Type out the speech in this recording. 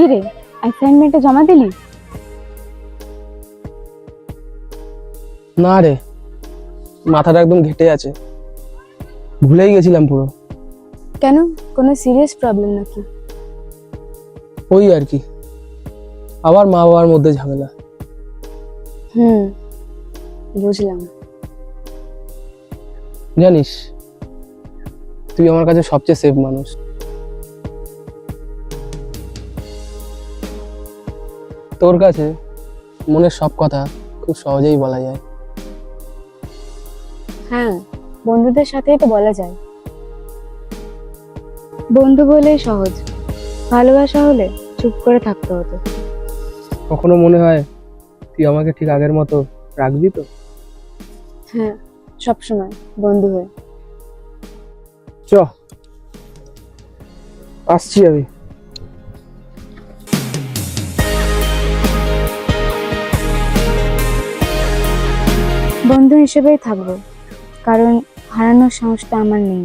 কি রে, অ্যাসাইনমেন্টে জমা দিলি? না রে, মাথাটা একদম ঘেটে আছে, ভুলেই গেছিলাম পুরো। কেন, কোনো সিরিয়াস প্রবলেম নাকি? ওই আর কি, আবার মা বাবার মধ্যে ঝামেলা। বুঝলাম। জানিস, তুই আমার কাছে সবচেয়ে সেফ মানুষ। তোর কাছে মনের সব কথা খুব সহজেই বলা যায়। হ্যাঁ, বন্ধুদের সাথেই তো বলা যায়। বন্ধু বলেই সহজ, ভালোবাসা হলে চুপ করে থাকতে হতো। কখনো মনে হয় তুই আমাকে ঠিক আগের মতো রাখবি তো? হ্যাঁ, সবসময় বন্ধু হয়ে। চ, আসছি আমি। বন্ধু হিসেবেই থাকবো, কারণ হারানোর সাহসটা আমার নেই।